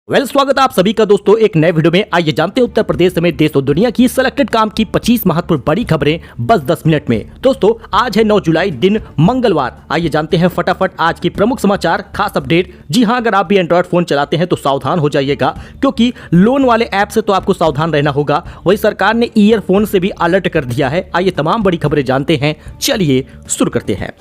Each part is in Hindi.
स्वागत है आप सभी का दोस्तों एक नए वीडियो में। आइए जानते हैं उत्तर प्रदेश समेत देश और दुनिया की सिलेक्टेड काम की 25 महत्वपूर्ण बड़ी खबरें बस 10 मिनट में। दोस्तों आज है 9 जुलाई दिन मंगलवार। आइए जानते हैं फटाफट आज की प्रमुख समाचार खास अपडेट। जी हां, अगर आप भी एंड्रॉइड फोन चलाते हैं तो सावधान हो जाइएगा, क्योंकि लोन वाले ऐप से तो आपको सावधान रहना होगा, वही सरकार ने ईयरफोन से भी अलर्ट कर दिया है। आइए तमाम बड़ी खबरें जानते हैं, चलिए शुरू करते हैं।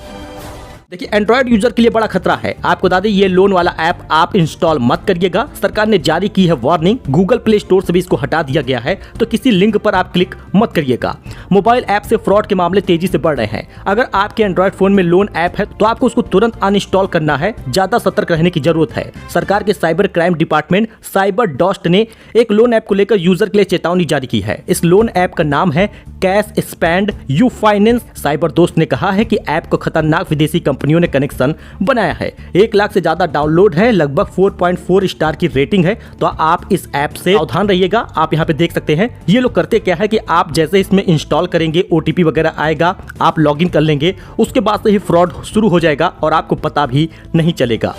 देखिए, एंड्रॉइड यूजर के लिए बड़ा खतरा है। आपको बता दें, ये लोन वाला ऐप आप इंस्टॉल मत करिएगा। सरकार ने जारी की है वार्निंग। गूगल प्ले स्टोर से भी इसको हटा दिया गया है, तो किसी लिंक पर आप क्लिक मत करिएगा। मोबाइल ऐप से फ्रॉड के मामले तेजी से बढ़ रहे हैं। अगर आपके एंड्रॉइड फोन में लोन ऐप है तो आपको उसको तुरंत अनइंस्टॉल करना है। ज्यादा सतर्क रहने की जरूरत है। सरकार के साइबर क्राइम डिपार्टमेंट साइबर डॉस्ट ने एक लोन ऐप को लेकर यूजर के लिए चेतावनी जारी की है। इस लोन ऐप का नाम है cash spend you finance. Cyber दोस्त ने कहा है कि ऐप को खतरनाक विदेशी कंपनियों ने कनेक्शन बनाया है। 1 लाख से ज्यादा डाउनलोड है, लगभग 4.4 स्टार की रेटिंग है। तो आप इस ऐप से सावधान रहिएगा। आप यहाँ पे देख सकते हैं ये लोग करते क्या है कि आप जैसे इसमें इंस्टॉल करेंगे, ओटीपी वगैरह आएगा, आप लॉगिन कर लेंगे, उसके बाद से ही फ्रॉड शुरू हो जाएगा और आपको पता भी नहीं चलेगा।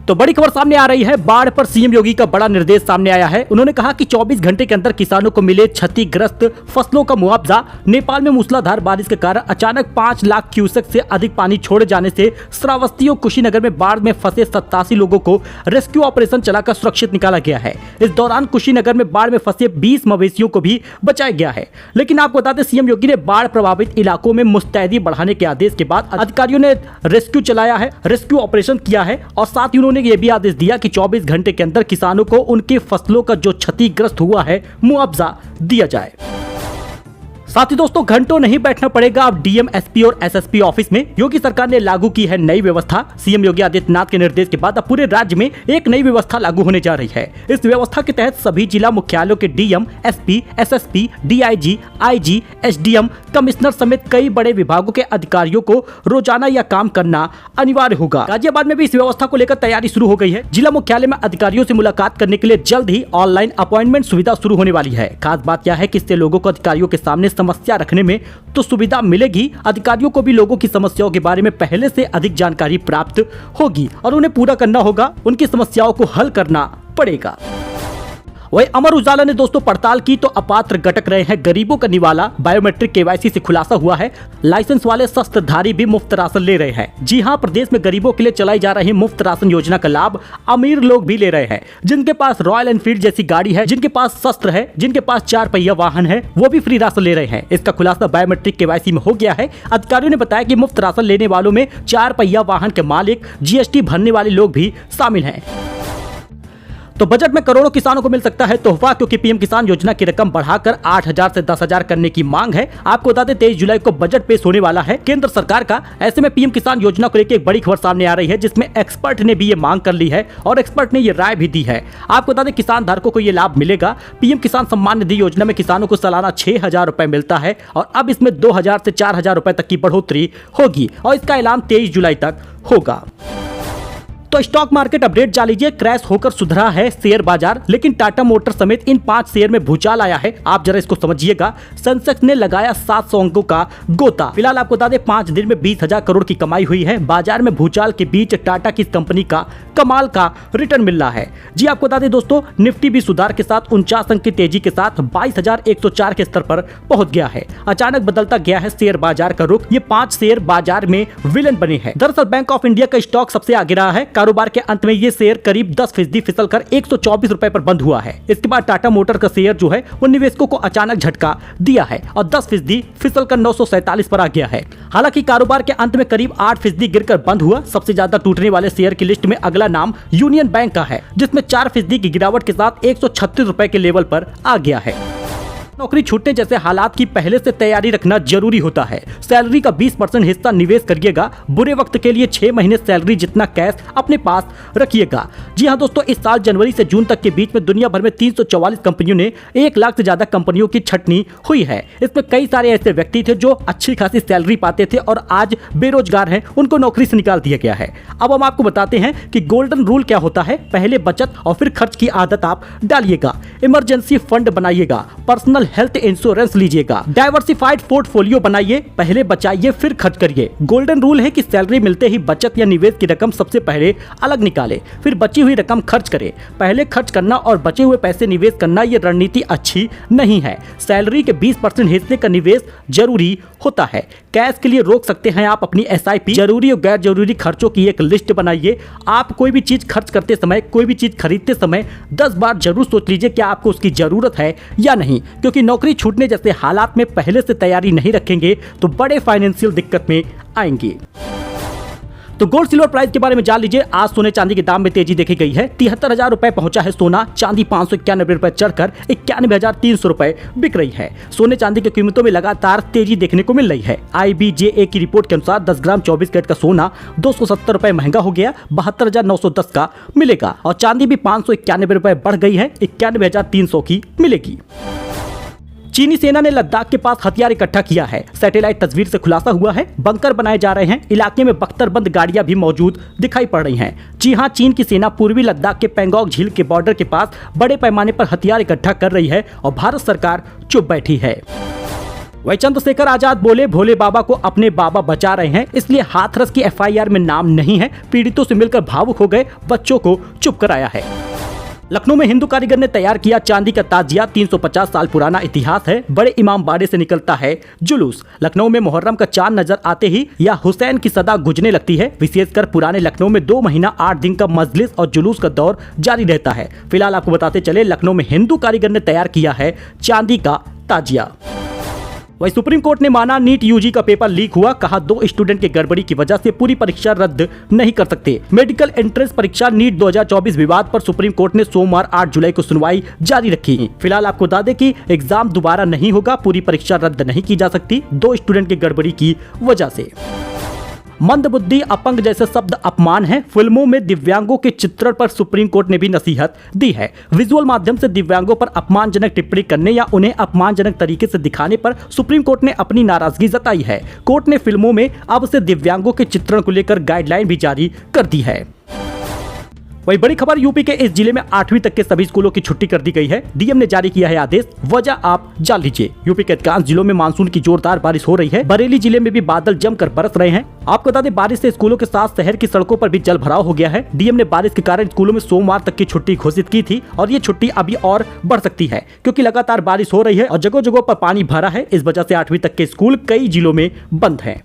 तो बड़ी खबर सामने आ रही है। बाढ़ पर सीएम योगी का बड़ा निर्देश सामने आया है। उन्होंने कहा कि 24 घंटे के अंदर किसानों को मिले क्षतिग्रस्त फसलों का मुआवजा। नेपाल में मूसलाधार बारिश के कारण अचानक 5 लाख क्यूसेक से अधिक पानी छोड़े जाने से श्रावस्ती और कुशीनगर में बाढ़ में फंसे 87 लोगों को रेस्क्यू ऑपरेशन चलाकर सुरक्षित निकाला गया है। इस दौरान कुशीनगर में बाढ़ में फंसे 20 मवेशियों को भी बचाया गया है। लेकिन आपको बता दें, सीएम योगी ने बाढ़ प्रभावित इलाकों में मुस्तैदी बढ़ाने के आदेश के बाद अधिकारियों ने रेस्क्यू चलाया है, रेस्क्यू ऑपरेशन किया है और साथ ही उन्होंने यह भी आदेश दिया कि 24 घंटे के अंदर किसानों को उनकी फसलों का जो क्षतिग्रस्त हुआ है मुआवजा दिया जाए। साथ ही दोस्तों, घंटों नहीं बैठना पड़ेगा अब डीएम, एसपी और एसएसपी ऑफिस में। योगी सरकार ने लागू की है नई व्यवस्था। सीएम योगी आदित्यनाथ के निर्देश के बाद अब पूरे राज्य में एक नई व्यवस्था लागू होने जा रही है। इस व्यवस्था के तहत सभी जिला मुख्यालयों के DM, SP, SSP, DIG, IG, SDM, commissioner समेत कई बड़े विभागों के अधिकारियों को रोजाना यह काम करना अनिवार्य होगा। गाजियाबाद में भी इस व्यवस्था को लेकर तैयारी शुरू हो गई है। जिला मुख्यालय में अधिकारियों से मुलाकात करने के लिए जल्द ही ऑनलाइन अपॉइंटमेंट सुविधा शुरू होने वाली है। खास बात यह है कि इससे लोगों को अधिकारियों के सामने समस्या रखने में तो सुविधा मिलेगी, अधिकारियों को भी लोगों की समस्याओं के बारे में पहले से अधिक जानकारी प्राप्त होगी और उन्हें पूरा करना होगा, उनकी समस्याओं को हल करना पड़ेगा। वही अमर उजाला ने दोस्तों पड़ताल की तो अपात्र गटक रहे हैं गरीबों का निवाला। बायोमेट्रिक केवाईसी से खुलासा हुआ है, लाइसेंस वाले शस्त्रधारी भी मुफ्त राशन ले रहे हैं। जी हां, प्रदेश में गरीबों के लिए चलाई जा रही मुफ्त राशन योजना का लाभ अमीर लोग भी ले रहे हैं। जिनके पास रॉयल एनफील्ड जैसी गाड़ी है, जिनके पास शस्त्र है, जिनके पास 4 पहिया वाहन है, वो भी फ्री राशन ले रहे हैं। इसका खुलासा बायोमेट्रिक केवाईसी में हो गया है। अधिकारियों ने बताया कि मुफ्त राशन लेने वालों में 4 पहिया वाहन के मालिक, जीएसटी भरने वाले लोग भी शामिल हैं। तो बजट में करोड़ों किसानों को मिल सकता है तोहफा, क्योंकि पीएम किसान योजना की रकम बढ़ाकर 8,000 से 10,000 करने की मांग है। आपको बता दें 23 जुलाई को बजट पेश होने वाला है केंद्र सरकार का। ऐसे में पीएम किसान योजना को लेकर एक बड़ी खबर सामने आ रही है, जिसमें एक्सपर्ट ने भी ये मांग कर ली है और एक्सपर्ट ने ये राय भी दी है। आपको बता दें किसान धारकों को ये लाभ मिलेगा। पीएम किसान सम्मान निधि योजना में किसानों को सालाना 6,000 रुपए मिलता है और अब इसमें 2,000 से 4,000 रुपए तक की बढ़ोतरी होगी और इसका ऐलान 23 जुलाई तक होगा। तो स्टॉक मार्केट अपडेट जान लीजिए। क्रैश होकर सुधरा है शेयर बाजार, लेकिन टाटा मोटर समेत इन 5 शेयर में भूचाल आया है। आप जरा इसको समझिएगा। सेंसेक्स ने लगाया 700 अंकों का गोता। फिलहाल आपको बता दें 5 दिन में 20,000 करोड़ की कमाई हुई है। बाजार में भूचाल के बीच टाटा की कंपनी का कमाल का रिटर्न मिल रहा है। जी आपको बता दें दोस्तों, निफ्टी भी सुधार के साथ 49 अंक की तेजी के साथ 22,104 के स्तर पर पहुंच गया है। अचानक बदलता गया है शेयर बाजार का रुख। ये 5 शेयर बाजार में विलेन बने हैं। दरअसल बैंक ऑफ इंडिया का स्टॉक सबसे आगे रहा है। कारोबार के अंत में ये शेयर करीब 10% फिसलकर 124 रुपए पर बंद हुआ है। इसके बाद टाटा मोटर का शेयर जो है वो निवेशकों को अचानक झटका दिया है और 10% फिसलकर 947 पर आ गया है। हालांकि कारोबार के अंत में करीब 8% गिरकर बंद हुआ। सबसे ज्यादा टूटने वाले शेयर की लिस्ट में अगला नाम यूनियन बैंक का है, जिसमें 4% की गिरावट के साथ 136 रुपए के लेवल पर आ गया है। नौकरी छूटने जैसे हालात की पहले से तैयारी रखना जरूरी होता है। सैलरी का 20% हिस्सा निवेश करिएगा। बुरे वक्त के लिए 6 महीने सैलरी जितना कैश अपने पास रखिएगा। जी हां दोस्तों, इस साल जनवरी से जून तक के बीच में दुनिया भर में 344 कंपनियों ने 1 लाख से ज्यादा कंपनियों की छटनी हुई है। इसमें कई सारे ऐसे व्यक्ति थे जो अच्छी खासी सैलरी पाते थे और आज बेरोजगार हैं, उनको नौकरी से निकाल दिया गया है। अब हम आपको बताते हैं कि गोल्डन रूल क्या होता है। पहले बचत और फिर खर्च की आदत आप डालिएगा। इमरजेंसी फंड बनाइएगा, पर्सनल हेल्थ इंश्योरेंस लीजिएगा, डाइवर्सिफाइड पोर्टफोलियो बनाइए, पहले बचाइए फिर खर्च करिए। गोल्डन रूल है कि सैलरी मिलते ही बचत या निवेश की रकम सबसे पहले अलग निकाले, फिर बची हुई रकम खर्च करे। पहले खर्च करना और बचे हुए पैसे निवेश करना ये रणनीति अच्छी नहीं है। सैलरी के 20% हिस्से का निवेश जरूरी होता है। कैश के लिए रोक सकते हैं आप अपनी SIP। जरूरी और गैर जरूरी खर्चों की एक लिस्ट बनाइए। आप कोई भी चीज खर्च करते समय, कोई भी चीज खरीदते समय 10 बार जरूर सोच लीजिए कि आपको उसकी जरूरत है या नहीं, क्योंकि नौकरी छूटने जैसे हालात में पहले से तैयारी नहीं रखेंगे तो बड़े फाइनेंशियल दिक्कत में आएंगे। तो गोल्ड सिल्वर प्राइस के बारे में जान लीजिए। आज सोने चांदी के दाम में तेजी देखी गई है। 73,000 रुपए पहुंचा है सोना, चांदी 591 रुपए चढ़कर 91,300 रुपए बिक रही है। सोने चांदी की कीमतों में लगातार तेजी देखने को मिल रही है। IBJA की रिपोर्ट के अनुसार 10 ग्राम 24 कैरेट का सोना 270 रुपए महंगा हो गया, 72,910 का मिलेगा और चांदी भी 591 रुपए बढ़ गई है, 91,300 की मिलेगी। चीनी सेना ने लद्दाख के पास हथियार इकट्ठा किया है। सैटेलाइट तस्वीर से खुलासा हुआ है। बंकर बनाए जा रहे हैं। इलाके में बख्तरबंद गाड़ियां भी मौजूद दिखाई पड़ रही हैं। जी हां, चीन की सेना पूर्वी लद्दाख के पेंगोंग झील के बॉर्डर के पास बड़े पैमाने पर हथियार इकट्ठा कर रही है और भारत सरकार चुप बैठी है। वही चंद्रशेखर आजाद बोले, भोले बाबा को अपने बाबा बचा रहे हैं, इसलिए हाथरस की FIR में नाम नहीं है। पीड़ितों से मिलकर भावुक हो गए, बच्चों को चुप कराया है। लखनऊ में हिंदू कारीगर ने तैयार किया चांदी का ताजिया। 350 साल पुराना इतिहास है। बड़े इमाम बाड़े से निकलता है जुलूस। लखनऊ में मुहर्रम का चांद नजर आते ही या हुसैन की सदा गुजने लगती है। विशेषकर पुराने लखनऊ में 2 महीना 8 दिन का मजलिस और जुलूस का दौर जारी रहता है। फिलहाल आपको बताते चले, लखनऊ में हिंदू कारीगर ने तैयार किया है चांदी का ताजिया। वही सुप्रीम कोर्ट ने माना नीट UG का पेपर लीक हुआ। कहा 2 स्टूडेंट की गड़बड़ी की वजह से पूरी परीक्षा रद्द नहीं कर सकते। मेडिकल एंट्रेंस परीक्षा नीट 2024 विवाद पर सुप्रीम कोर्ट ने सोमवार 8 जुलाई को सुनवाई जारी रखी। फिलहाल आपको बता दें कि एग्जाम दोबारा नहीं होगा, पूरी परीक्षा रद्द नहीं की जा सकती 2 स्टूडेंट की गड़बड़ी की वजह से। मंदबुद्धि, अपंग जैसे शब्द अपमान है। फिल्मों में दिव्यांगों के चित्रण पर सुप्रीम कोर्ट ने भी नसीहत दी है। विजुअल माध्यम से दिव्यांगों पर अपमानजनक टिप्पणी करने या उन्हें अपमानजनक तरीके से दिखाने पर सुप्रीम कोर्ट ने अपनी नाराजगी जताई है। कोर्ट ने फिल्मों में अब से दिव्यांगों के चित्रण को लेकर गाइडलाइन भी जारी कर दी है। वही बड़ी खबर, यूपी के इस जिले में 8वीं तक के सभी स्कूलों की छुट्टी कर दी गई है। DM ने जारी किया है आदेश, वजह आप जान लीजिए। यूपी के अधिकांश जिलों में मानसून की जोरदार बारिश हो रही है। बरेली जिले में भी बादल जमकर बरस रहे हैं। आपको बता दें, बारिश से स्कूलों के साथ शहर की सड़कों पर भी जल भराव हो गया है। DM ने बारिश के कारण स्कूलों में सोमवार तक की छुट्टी घोषित की थी और ये छुट्टी अभी और बढ़ सकती है, क्योंकि लगातार बारिश हो रही है और जगह जगह पर पानी भरा है। इस वजह से 8वीं तक के स्कूल कई जिलों में बंद हैं।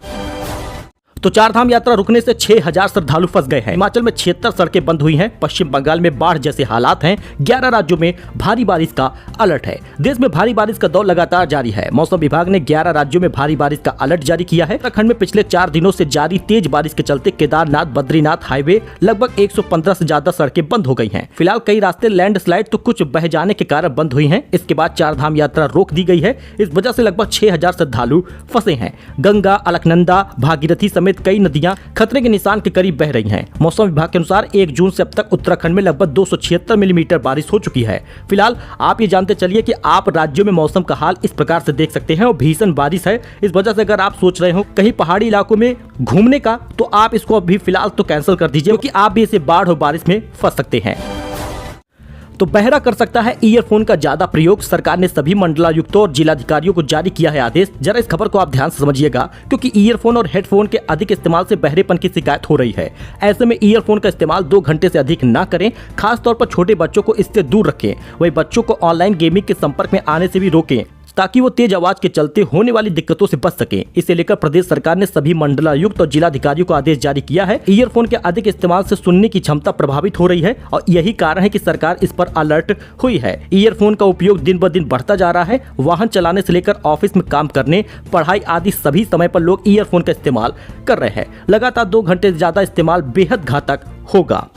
तो 4 धाम यात्रा रुकने से 6,000 श्रद्धालु फंस गए हैं। हिमाचल में 76 सड़कें बंद हुई हैं। पश्चिम बंगाल में बाढ़ जैसे हालात हैं। 11 राज्यों में भारी बारिश का अलर्ट है। देश में भारी बारिश का दौर लगातार जारी है। मौसम विभाग ने 11 राज्यों में भारी बारिश का अलर्ट जारी किया है। उत्तराखंड में पिछले 4 दिनों से जारी तेज बारिश के चलते केदारनाथ बद्रीनाथ हाईवे लगभग 115 से ज्यादा सड़कें बंद हो गई हैं। फिलहाल कई रास्ते लैंडस्लाइड तो कुछ बह जाने के कारण बंद हुई हैं। इसके बाद 4 धाम यात्रा रोक दी गई है। इस वजह से लगभग 6,000 श्रद्धालु फंसे हैं। गंगा, अलकनंदा, भागीरथी समेत कई नदियां खतरे के निशान के करीब बह रही हैं। मौसम विभाग के अनुसार 1 जून से अब तक उत्तराखंड में लगभग 276 मिलीमीटर बारिश हो चुकी है। फिलहाल आप ये जानते चलिए कि आप राज्यों में मौसम का हाल इस प्रकार से देख सकते हैं और भीषण बारिश है। इस वजह से अगर आप सोच रहे हो कहीं पहाड़ी इलाकों में घूमने का, तो आप इसको अभी फिलहाल तो कैंसिल कर दीजिए, क्योंकि आप भी इसे बाढ़ और बारिश में फंस सकते हैं। तो बहरा कर सकता है ईयरफोन का ज्यादा प्रयोग। सरकार ने सभी मंडलायुक्तों और जिलाधिकारियों को जारी किया है आदेश। जरा इस खबर को आप ध्यान से समझिएगा, क्योंकि ईयरफोन और हेडफोन के अधिक इस्तेमाल से बहरेपन की शिकायत हो रही है। ऐसे में ईयरफोन का इस्तेमाल 2 घंटे से अधिक ना करें। खासतौर पर छोटे बच्चों को इससे दूर रखें। वही बच्चों को ऑनलाइन गेमिंग के संपर्क में आने से भी रोकें, ताकि वो तेज आवाज के चलते होने वाली दिक्कतों से बच सकें। इसे लेकर प्रदेश सरकार ने सभी मंडलायुक्त और जिलाधिकारियों को आदेश जारी किया है। ईयरफोन के अधिक इस्तेमाल से सुनने की क्षमता प्रभावित हो रही है और यही कारण है कि सरकार इस पर अलर्ट हुई है। ईयरफोन का उपयोग दिन ब दिन बढ़ता जा रहा है। वाहन चलाने से लेकर ऑफिस में काम करने, पढ़ाई आदि सभी समय पर लोग ईयरफोन का इस्तेमाल कर रहे हैं। लगातार 2 घंटे से ज्यादा इस्तेमाल बेहद घातक होगा।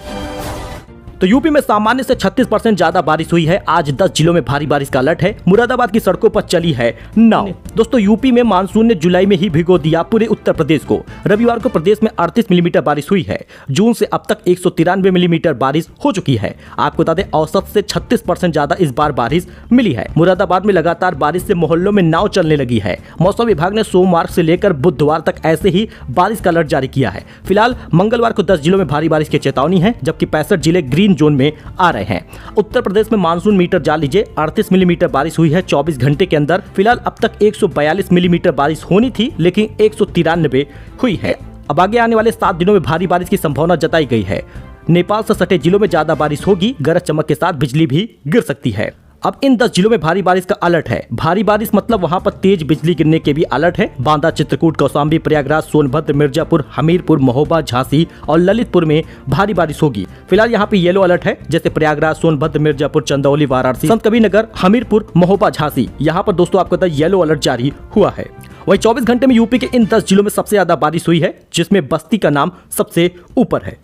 तो यूपी में सामान्य से 36% ज्यादा बारिश हुई है। आज 10 जिलों में भारी बारिश का अलर्ट है। मुरादाबाद की सड़कों पर चली है नाव। दोस्तों, यूपी में मानसून ने जुलाई में ही भिगो दिया पूरे उत्तर प्रदेश को। रविवार को प्रदेश में 38 मिलीमीटर बारिश हुई है। जून से अब तक 193 मिलीमीटर बारिश हो चुकी है। आपको बता दें, औसत से 36% ज्यादा इस बार बारिश मिली है। मुरादाबाद में लगातार बारिश से मोहल्लों में नाव चलने लगी है। मौसम विभाग ने सोमवार से लेकर बुधवार तक ऐसे ही बारिश का अलर्ट जारी किया है। फिलहाल मंगलवार को 10 जिलों में भारी बारिश की चेतावनी है, जबकि 65 जिले ग्रीन ग्रीन जोन में आ रहे हैं। उत्तर प्रदेश में मानसून मीटर जान लीजिए 38 मिलीमीटर बारिश हुई है 24 घंटे के अंदर। फिलहाल अब तक 142 मिलीमीटर बारिश होनी थी, लेकिन 193 हुई है। अब आगे आने वाले 7 दिनों में भारी बारिश की संभावना जताई गई है। नेपाल से सटे जिलों में ज्यादा बारिश होगी, गरज चमक के साथ बिजली भी गिर सकती है। अब इन 10 जिलों में भारी बारिश का अलर्ट है। भारी बारिश मतलब वहां पर तेज बिजली गिरने के भी अलर्ट है। बांदा, चित्रकूट, कौशाम्बी, प्रयागराज, सोनभद्र, मिर्जापुर, हमीरपुर, महोबा, झांसी और ललितपुर में भारी बारिश होगी। फिलहाल यहाँ पे येलो अलर्ट है, जैसे प्रयागराज, सोनभद्र, मिर्जापुर, चंदौली, वाराणसी, संतकबीरनगर, हमीरपुर, महोबा, झांसी, यहाँ पर दोस्तों आपको येलो अलर्ट जारी हुआ है। वही 24 घंटे में यूपी के इन 10 जिलों में सबसे ज्यादा बारिश हुई है, जिसमें बस्ती का नाम सबसे ऊपर है।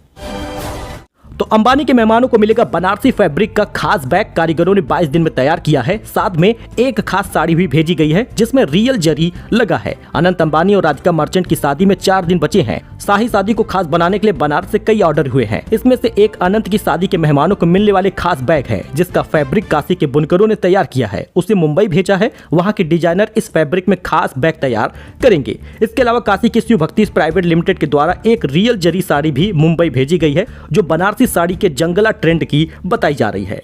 तो अंबानी के मेहमानों को मिलेगा बनारसी फैब्रिक का खास बैग, कारीगरों ने 22 दिन में तैयार किया है। साथ में एक खास साड़ी भी भेजी गई है, जिसमें रियल जरी लगा है। अनंत अंबानी और राधिका मर्चेंट की शादी में 4 दिन बचे हैं। शाही शादी को खास बनाने के लिए बनारस से कई ऑर्डर हुए हैं। इसमें से एक अनंत की शादी के मेहमानों को मिलने वाले खास बैग है, जिसका फैब्रिक काशी के बुनकरों ने तैयार किया है। उसे मुंबई भेजा है, वहाँ के डिजाइनर इस फैब्रिक में खास बैग तैयार करेंगे। इसके अलावा काशी की शिव भक्ति प्राइवेट लिमिटेड के द्वारा एक रियल जरी साड़ी भी मुंबई भेजी गई है, जो बनारसी साड़ी के जंगला ट्रेंड की बताई जा रही है।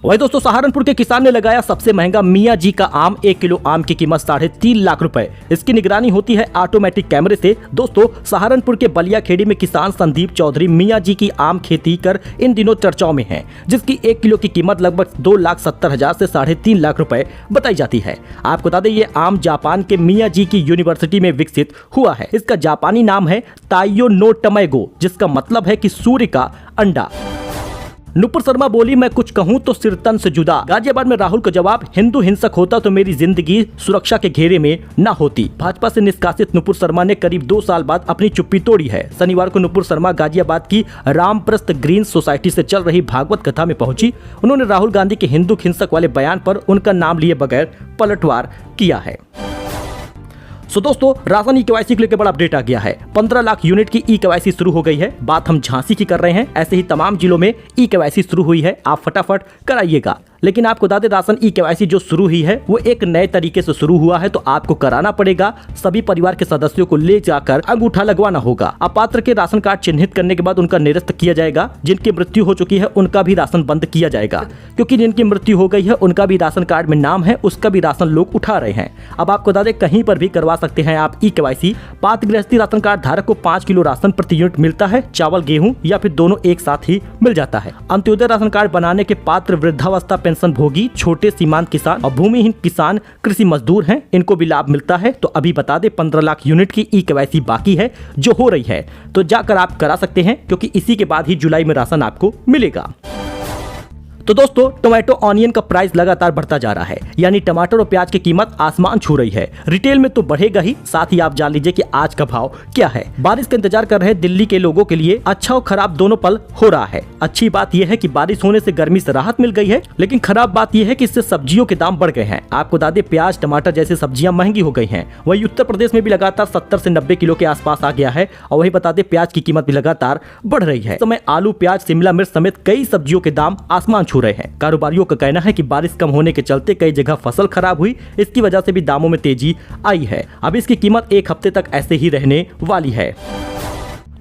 वही दोस्तों सहारनपुर के किसान ने लगाया सबसे महंगा मियाँ जी का आम। 1 किलो आम की कीमत 3.5 लाख रुपए। इसकी निगरानी होती है ऑटोमेटिक कैमरे से। दोस्तों सहारनपुर के बलिया खेड़ी में किसान संदीप चौधरी मियाँ जी की आम खेती कर इन दिनों चर्चाओं में है, जिसकी 1 किलो की कीमत लगभग 2,70,000 से 3.5 लाख रुपए बताई जाती है। आपको बता दें ये आम जापान के मियाँ जी की यूनिवर्सिटी में विकसित हुआ है। इसका जापानी नाम है ताइयो नो टमैगो, जिसका मतलब है कि सूर्य का अंडा। नुपुर शर्मा बोली मैं कुछ कहूं तो सिर तन से जुदा। गाजियाबाद में राहुल का जवाब, हिंदू हिंसक होता तो मेरी जिंदगी सुरक्षा के घेरे में न होती। भाजपा से निष्कासित नुपुर शर्मा ने करीब 2 साल बाद अपनी चुप्पी तोड़ी है। शनिवार को नुपुर शर्मा गाजियाबाद की रामप्रस्थ ग्रीन सोसाइटी से चल रही भागवत कथा में पहुंची। उन्होंने राहुल गांधी के हिंदू हिंसक वाले बयान पर उनका नाम लिए बगैर पलटवार किया है। सो दोस्तों राशन ई-केवाईसी को लेकर बड़ा अपडेट आ गया है। 15 लाख यूनिट की ई-केवाईसी शुरू हो गई है। बात हम झांसी की कर रहे हैं, ऐसे ही तमाम जिलों में ई-केवाईसी शुरू हुई है। आप फटाफट कराइएगा। लेकिन आपको बता दें राशन ई-केवाईसी जो शुरू हुई है वो एक नए तरीके से शुरू हुआ है, तो आपको कराना पड़ेगा। सभी परिवार के सदस्यों को ले जाकर अंगूठा लगवाना होगा। अपात्र के राशन कार्ड चिन्हित करने के बाद उनका निरस्त किया जाएगा। जिनकी मृत्यु हो चुकी है उनका भी राशन बंद किया जाएगा, क्योंकि जिनकी मृत्यु हो गई है उनका भी राशन कार्ड में नाम है, उसका भी राशन लोग उठा रहे हैं। अब आपको बता दें कहीं पर भी करवा सकते हैं आप ई-केवाईसी। पात्र गृहस्थी राशन कार्ड धारक को 5 किलो राशन प्रति यूनिट मिलता है। चावल, गेहूं या फिर दोनों एक साथ ही मिल जाता है। अंत्योदय राशन कार्ड बनाने के पात्र वृद्धावस्था पेंशन भोगी, छोटे सीमांत किसान और भूमिहीन किसान, कृषि मजदूर हैं, इनको भी लाभ मिलता है। तो अभी बता दें 15 लाख यूनिट की ई-केवाईसी बाकी है जो हो रही है, तो जाकर आप करा सकते हैं, क्योंकि इसी के बाद ही जुलाई में राशन आपको मिलेगा। तो दोस्तों टोमेटो ऑनियन का प्राइस लगातार बढ़ता जा रहा है, यानी टमाटर और प्याज की कीमत आसमान छू रही है। रिटेल में तो बढ़ेगा ही, साथ ही आप जान लीजिए कि आज का भाव क्या है। बारिश का इंतजार कर रहे दिल्ली के लोगों के लिए अच्छा और खराब दोनों पल हो रहा है। अच्छी बात यह है कि बारिश होने से गर्मी से राहत मिल गई है, लेकिन खराब बात यह है कि इससे सब्जियों के दाम बढ़ गए हैं। आपको बता दें प्याज, टमाटर जैसी सब्जियां महंगी हो गई हैं। वही उत्तर प्रदेश में भी लगातार 70 से 90 किलो के आसपास आ गया है। और वही बता दें प्याज की कीमत भी लगातार बढ़ रही है। समय आलू, प्याज, शिमला मिर्च समेत कई सब्जियों के दाम आसमान छू रहे हैं। कारोबारियों का कहना है कि बारिश कम होने के चलते कई जगह फसल खराब हुई, इसकी वजह से भी दामों में तेजी आई है। अब इसकी कीमत 1 हफ्ते तक ऐसे ही रहने वाली है।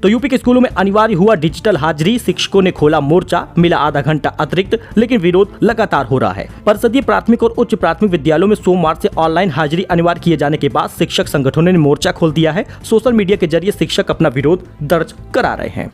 तो यूपी के स्कूलों में अनिवार्य हुआ डिजिटल हाजिरी। शिक्षकों ने खोला मोर्चा, मिला आधा घंटा अतिरिक्त, लेकिन विरोध लगातार हो रहा है। परिषदीय प्राथमिक और उच्च प्राथमिक विद्यालयों में सोमवार से ऑनलाइन हाजिरी अनिवार्य किए जाने के बाद शिक्षक संगठनों ने मोर्चा खोल दिया है। सोशल मीडिया के जरिए शिक्षक अपना विरोध दर्ज करा रहे हैं।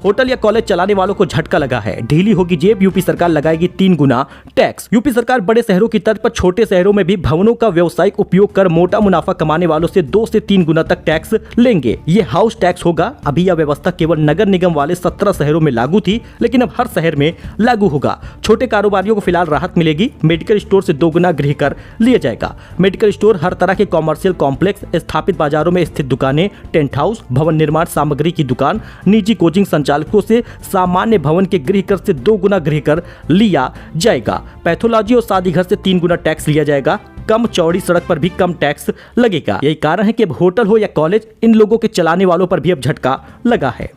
होटल या कॉलेज चलाने वालों को झटका लगा है। ढीली होगी जेब, यूपी सरकार लगाएगी 3 गुना टैक्स। यूपी सरकार बड़े शहरों की तर्ज पर छोटे शहरों में भी भवनों का व्यावसायिक उपयोग कर मोटा मुनाफा कमाने वालों से 2 से 3 गुना तक टैक्स लेंगे। ये हाउस टैक्स होगा। अभी यह व्यवस्था केवल नगर निगम वाले 17 शहरों में लागू थी, लेकिन अब हर शहर में लागू होगा। छोटे कारोबारियों को फिलहाल राहत मिलेगी। मेडिकल स्टोर से 2 गुना गृह कर लिया जाएगा। मेडिकल स्टोर, हर तरह के कॉमर्शियल कॉम्प्लेक्स, स्थापित बाजारों में स्थित दुकानें, टेंट हाउस, भवन निर्माण सामग्री की दुकान, निजी कोचिंग संचालकों से सामान्य भवन के गृह कर से 2 गुना गृह कर लिया जाएगा। पैथोलॉजी और शादी घर से 3 गुना टैक्स लिया जाएगा। कम चौड़ी सड़क पर भी कम टैक्स लगेगा। यही कारण है कि अब होटल हो या कॉलेज, इन लोगों के चलाने वालों पर भी अब झटका लगा है।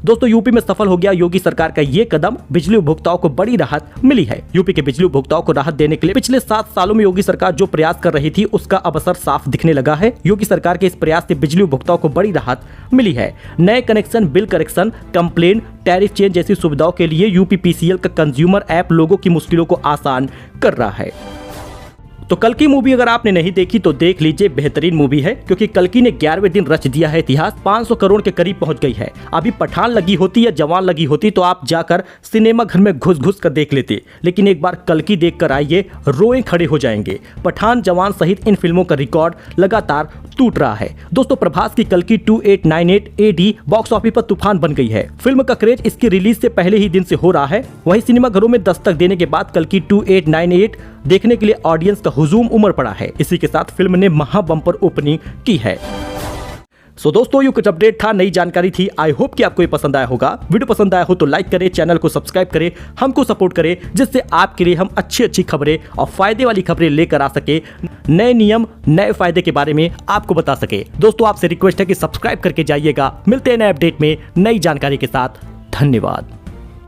दोस्तों यूपी में सफल हो गया योगी सरकार का ये कदम, बिजली उपभोक्ताओं को बड़ी राहत मिली है। यूपी के बिजली उपभोक्ताओं को राहत देने के लिए पिछले 7 सालों में योगी सरकार जो प्रयास कर रही थी उसका अब असर साफ दिखने लगा है। योगी सरकार के इस प्रयास से बिजली उपभोक्ताओं को बड़ी राहत मिली है। नए connection, bill correction, complain, tariff change जैसी सुविधाओं के लिए यूपीपीसीएल का कंज्यूमर ऐप लोगों की मुश्किलों को आसान कर रहा है। तो कल्कि मूवी अगर आपने नहीं देखी तो देख लीजिए, बेहतरीन मूवी है, क्योंकि कल्कि ने 11वें दिन रच दिया है इतिहास। 500 करोड़ के करीब पहुंच गई है। अभी पठान लगी होती या जवान लगी होती तो आप जाकर सिनेमा घर में घुस कर देख लेते, लेकिन एक बार कल्कि देखकर आइए, रोए खड़े हो जाएंगे। पठान, जवान सहित इन फिल्मों का रिकॉर्ड लगातार टूट रहा है। दोस्तों प्रभास की कल्कि 2898 AD बॉक्स ऑफिस पर तूफान बन गई है। फिल्म का क्रेज इसकी रिलीज से पहले ही दिन से हो रहा है। वहीं सिनेमाघरों में दस्तक देने के बाद कल्कि 2898 देखने के लिए ऑडियंस का हुजूम उमड़ पड़ा है। इसी के साथ फिल्म ने महा बम्पर ओपनिंग की है। सो दोस्तों ये कुछ अपडेट था, नई जानकारी थी। आई होप कि आपको ये पसंद आया होगा। वीडियो पसंद आया हो तो लाइक करें, चैनल को सब्सक्राइब करें, हमको सपोर्ट करें, जिससे आपके लिए हम अच्छी खबरें और फायदे वाली खबरें लेकर आ सके, नए नियम, नए फायदे के बारे में आपको बता सके। दोस्तों आपसे रिक्वेस्ट है कि सब्सक्राइब करके जाइएगा। मिलते हैं नए अपडेट में नई जानकारी के साथ। धन्यवाद।